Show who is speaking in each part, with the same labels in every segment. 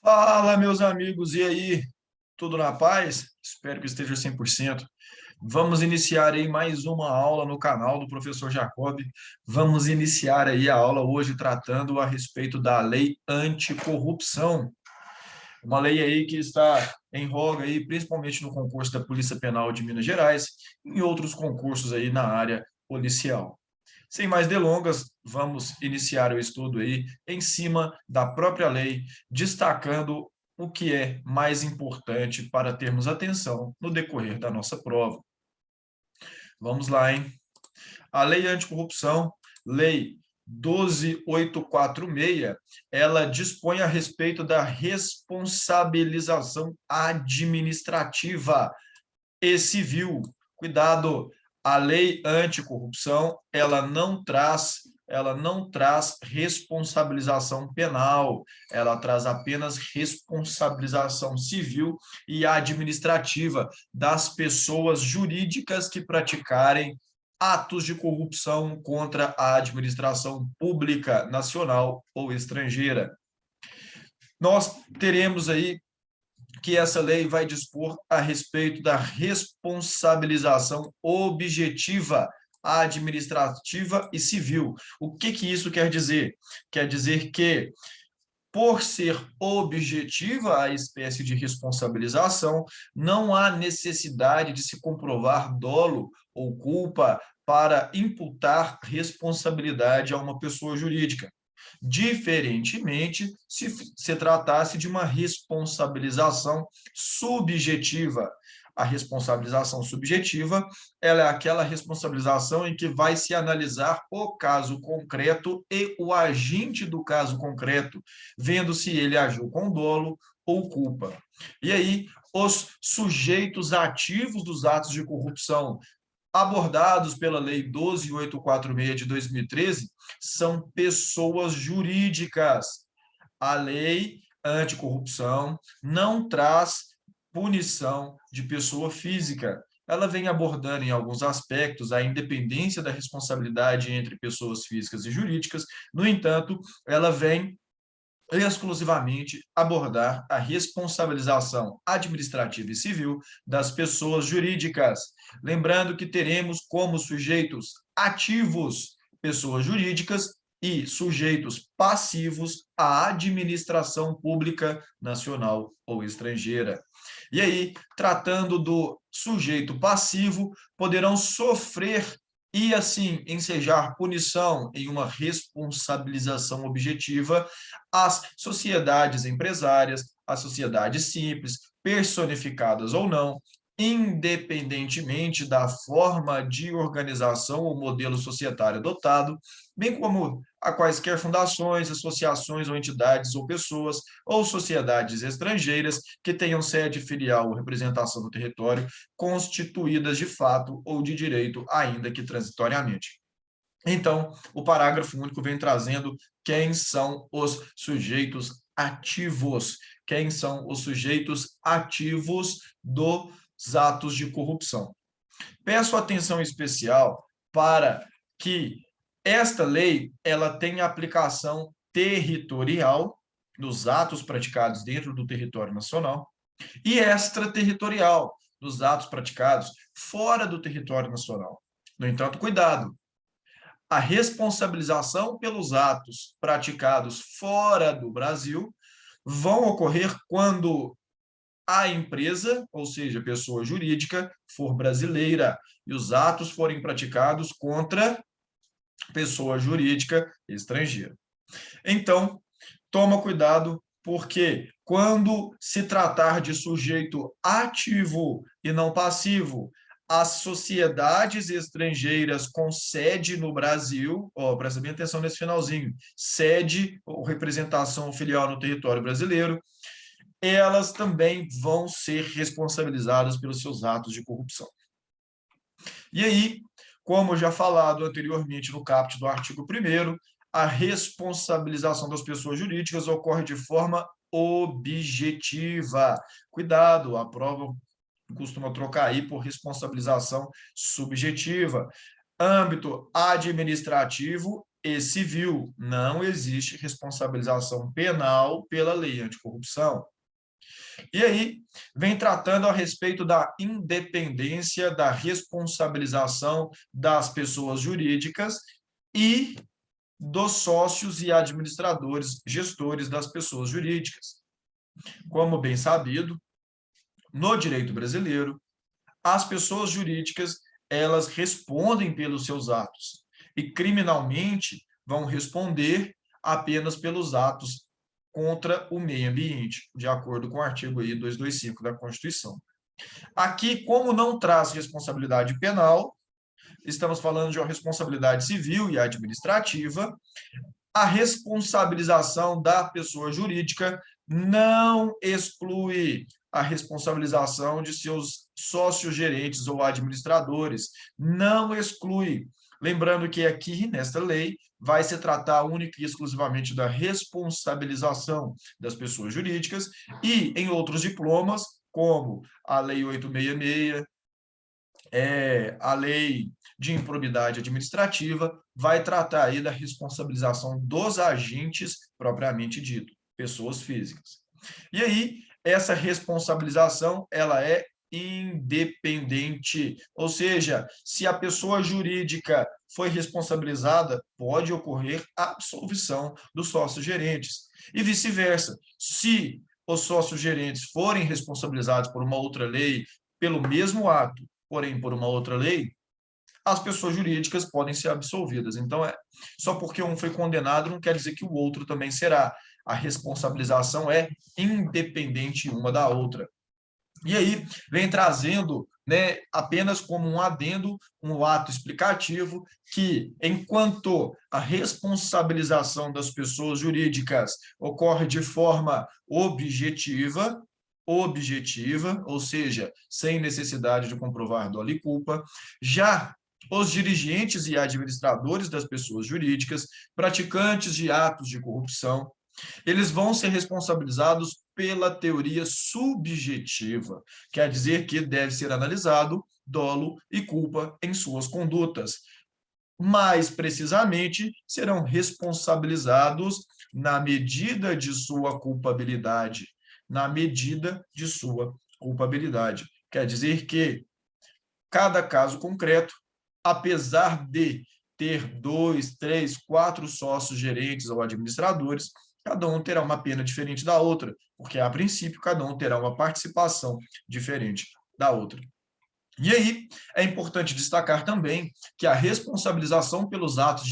Speaker 1: Fala, meus amigos, e aí? Tudo na paz? Espero que esteja 100%. Vamos iniciar aí mais uma aula no canal do professor Jacob. Vamos iniciar aí a aula hoje tratando a respeito da lei anticorrupção. Uma lei aí que está em voga aí, principalmente no concurso da Polícia Penal de Minas Gerais e em outros concursos aí na área policial. Sem mais delongas, vamos iniciar o estudo aí em cima da própria lei, destacando o que é mais importante para termos atenção no decorrer da nossa prova. Vamos lá, hein? A Lei Anticorrupção, Lei 12.846, ela dispõe a respeito da responsabilização administrativa e civil. Cuidado, a lei anticorrupção, ela não traz responsabilização penal, ela traz apenas responsabilização civil e administrativa das pessoas jurídicas que praticarem atos de corrupção contra a administração pública nacional ou estrangeira. Nós teremos aí que essa lei vai dispor a respeito da responsabilização objetiva administrativa e civil. O que isso quer dizer? Quer dizer que, por ser objetiva a espécie de responsabilização, não há necessidade de se comprovar dolo ou culpa para imputar responsabilidade a uma pessoa jurídica. Diferentemente, se tratasse de uma responsabilização subjetiva. A responsabilização subjetiva, ela é aquela responsabilização em que vai se analisar o caso concreto e o agente do caso concreto, vendo se ele agiu com dolo ou culpa. E aí, os sujeitos ativos dos atos de corrupção abordados pela Lei 12.846 de 2013 são pessoas jurídicas. A lei anticorrupção não traz punição de pessoa física. Ela vem abordando em alguns aspectos a independência da responsabilidade entre pessoas físicas e jurídicas. No entanto, ela vem exclusivamente abordar a responsabilização administrativa e civil das pessoas jurídicas. Lembrando que teremos como sujeitos ativos pessoas jurídicas e sujeitos passivos a administração pública nacional ou estrangeira. E aí, tratando do sujeito passivo, poderão sofrer e, assim, ensejar punição em uma responsabilização objetiva as sociedades empresárias, as sociedades simples, personificadas ou não, independentemente da forma de organização ou modelo societário adotado, bem como a quaisquer fundações, associações ou entidades ou pessoas ou sociedades estrangeiras que tenham sede filial ou representação no território constituídas de fato ou de direito, ainda que transitoriamente. Então, o parágrafo único vem trazendo quem são os sujeitos ativos, quem são os sujeitos ativos dos atos de corrupção. Peço atenção especial para que esta lei ela tenha aplicação territorial nos atos praticados dentro do território nacional e extraterritorial nos atos praticados fora do território nacional. No entanto, cuidado, a responsabilização pelos atos praticados fora do Brasil vão ocorrer quando a empresa, ou seja, a pessoa jurídica, for brasileira e os atos forem praticados contra pessoa jurídica estrangeira. Então, toma cuidado, porque quando se tratar de sujeito ativo e não passivo, as sociedades estrangeiras com sede no Brasil, presta bem atenção nesse finalzinho, sede ou representação filial no território brasileiro, elas também vão ser responsabilizadas pelos seus atos de corrupção. E aí, como já falado anteriormente no caput do artigo 1º, a responsabilização das pessoas jurídicas ocorre de forma objetiva. Cuidado, a prova costuma trocar aí por responsabilização subjetiva. Âmbito administrativo e civil. Não existe responsabilização penal pela lei anticorrupção. E aí, vem tratando a respeito da independência da responsabilização das pessoas jurídicas e dos sócios e administradores, gestores das pessoas jurídicas. Como bem sabido, no direito brasileiro, as pessoas jurídicas, elas respondem pelos seus atos e criminalmente vão responder apenas pelos atos contra o meio ambiente, de acordo com o artigo aí 225 da Constituição. Aqui, como não traz responsabilidade penal, estamos falando de uma responsabilidade civil e administrativa, a responsabilização da pessoa jurídica não exclui a responsabilização de seus sócios gerentes ou administradores, não exclui. Lembrando que aqui, nesta lei, vai se tratar única e exclusivamente da responsabilização das pessoas jurídicas e em outros diplomas, como a Lei 866, a Lei de Improbidade Administrativa, vai tratar aí da responsabilização dos agentes propriamente dito, pessoas físicas. E aí, essa responsabilização, ela é independente, ou seja, se a pessoa jurídica foi responsabilizada, pode ocorrer a absolvição dos sócios gerentes. E vice-versa, se os sócios gerentes forem responsabilizados por uma outra lei, pelo mesmo ato, porém por uma outra lei, as pessoas jurídicas podem ser absolvidas. Então, só porque um foi condenado não quer dizer que o outro também será. A responsabilização é independente uma da outra. E aí, vem trazendo, né, apenas como um adendo, um ato explicativo, que enquanto a responsabilização das pessoas jurídicas ocorre de forma objetiva, ou seja, sem necessidade de comprovar dolo e culpa, já os dirigentes e administradores das pessoas jurídicas, praticantes de atos de corrupção, eles vão ser responsabilizados pela teoria subjetiva, quer dizer que deve ser analisado dolo e culpa em suas condutas. Mais precisamente, serão responsabilizados na medida de sua culpabilidade. Na medida de sua culpabilidade. Quer dizer que cada caso concreto, apesar de ter 2, 3, 4 sócios gerentes ou administradores, cada um terá uma pena diferente da outra, porque, a princípio, cada um terá uma participação diferente da outra. E aí, é importante destacar também que a responsabilização pelos atos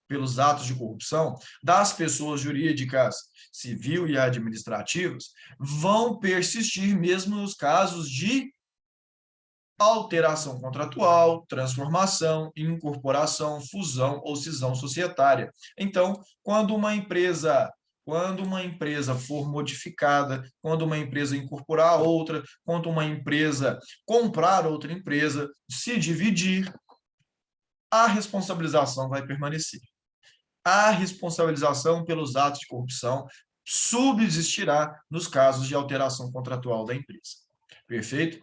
Speaker 1: pelos atos de corrupção das pessoas jurídicas, civil e administrativas, vão persistir mesmo nos casos de alteração contratual, transformação, incorporação, fusão ou cisão societária. Então, quando uma empresa for modificada, quando uma empresa incorporar outra, quando uma empresa comprar outra empresa, se dividir, a responsabilização vai permanecer. A responsabilização pelos atos de corrupção subsistirá nos casos de alteração contratual da empresa. Perfeito?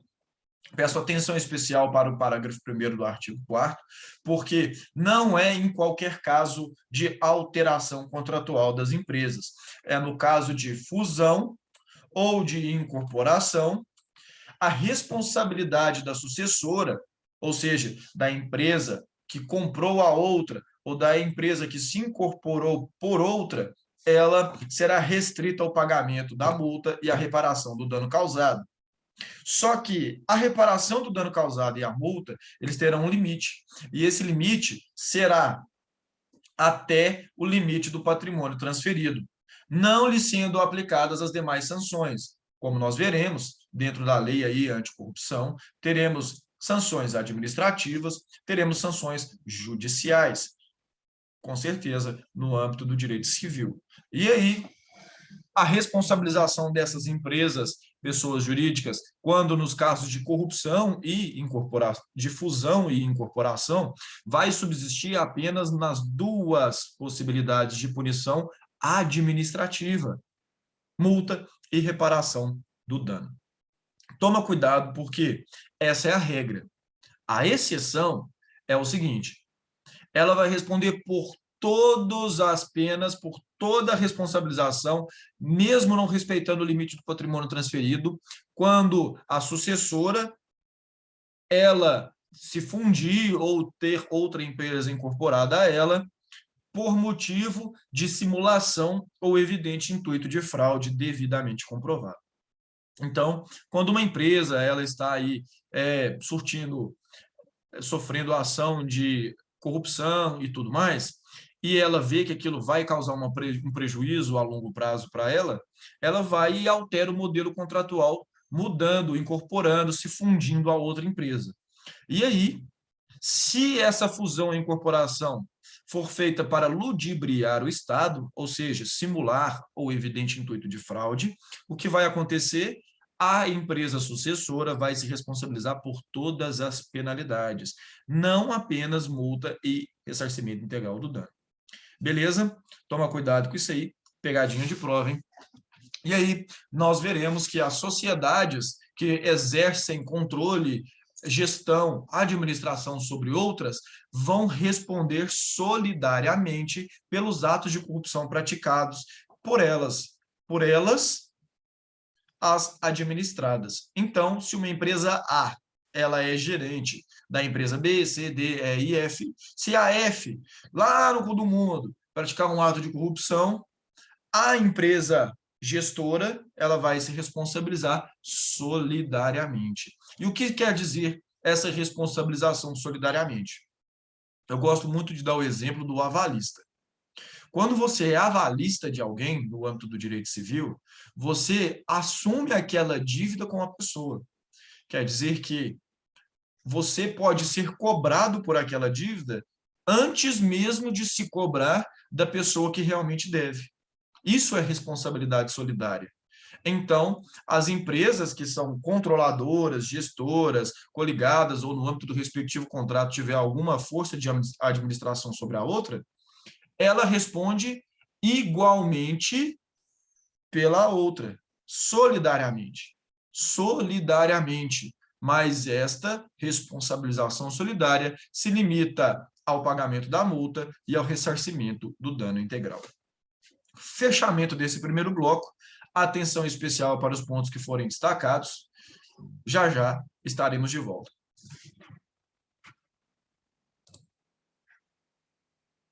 Speaker 1: Peço atenção especial para o parágrafo 1º do artigo 4º, porque não é em qualquer caso de alteração contratual das empresas. É no caso de fusão ou de incorporação, a responsabilidade da sucessora, ou seja, da empresa que comprou a outra ou da empresa que se incorporou por outra, ela será restrita ao pagamento da multa e à reparação do dano causado. Só que a reparação do dano causado e a multa, eles terão um limite. E esse limite será até o limite do patrimônio transferido, não lhe sendo aplicadas as demais sanções. Como nós veremos, dentro da lei aí anticorrupção, teremos sanções administrativas, teremos sanções judiciais, com certeza, no âmbito do direito civil. E aí, a responsabilização dessas empresas, pessoas jurídicas, quando nos casos de corrupção e de fusão e incorporação, vai subsistir apenas nas duas possibilidades de punição administrativa, multa e reparação do dano. Toma cuidado, porque essa é a regra. A exceção é o seguinte: ela vai responder por todas as penas, por toda a responsabilização, mesmo não respeitando o limite do patrimônio transferido, quando a sucessora ela se fundir ou ter outra empresa incorporada a ela, por motivo de simulação ou evidente intuito de fraude devidamente comprovado. Então, quando uma empresa ela está aí sofrendo ação de corrupção e tudo mais, e ela vê que aquilo vai causar um prejuízo a longo prazo para ela vai e altera o modelo contratual, mudando, incorporando, se fundindo a outra empresa. E aí, se essa fusão ou incorporação for feita para ludibriar o Estado, ou seja, simular ou evidente intuito de fraude, o que vai acontecer? A empresa sucessora vai se responsabilizar por todas as penalidades, não apenas multa e ressarcimento integral do dano. Beleza? Toma cuidado com isso aí, pegadinha de prova, hein? E aí nós veremos que as sociedades que exercem controle, gestão, administração sobre outras, vão responder solidariamente pelos atos de corrupção praticados por elas, as administradas. Então, se uma empresa A, ela é gerente da empresa B, C, D, E e F, se a F, lá no cu do mundo, praticar um ato de corrupção, a empresa gestora, ela vai se responsabilizar solidariamente. E o que quer dizer essa responsabilização solidariamente? Eu gosto muito de dar o exemplo do avalista. Quando você é avalista de alguém no âmbito do direito civil, você assume aquela dívida com a pessoa. Quer dizer que você pode ser cobrado por aquela dívida antes mesmo de se cobrar da pessoa que realmente deve. Isso é responsabilidade solidária. Então, as empresas que são controladoras, gestoras, coligadas ou no âmbito do respectivo contrato tiver alguma força de administração sobre a outra, ela responde igualmente pela outra, solidariamente. Solidariamente. Mas esta responsabilização solidária se limita ao pagamento da multa e ao ressarcimento do dano integral. Fechamento desse primeiro bloco, atenção especial para os pontos que forem destacados. Já já estaremos de volta.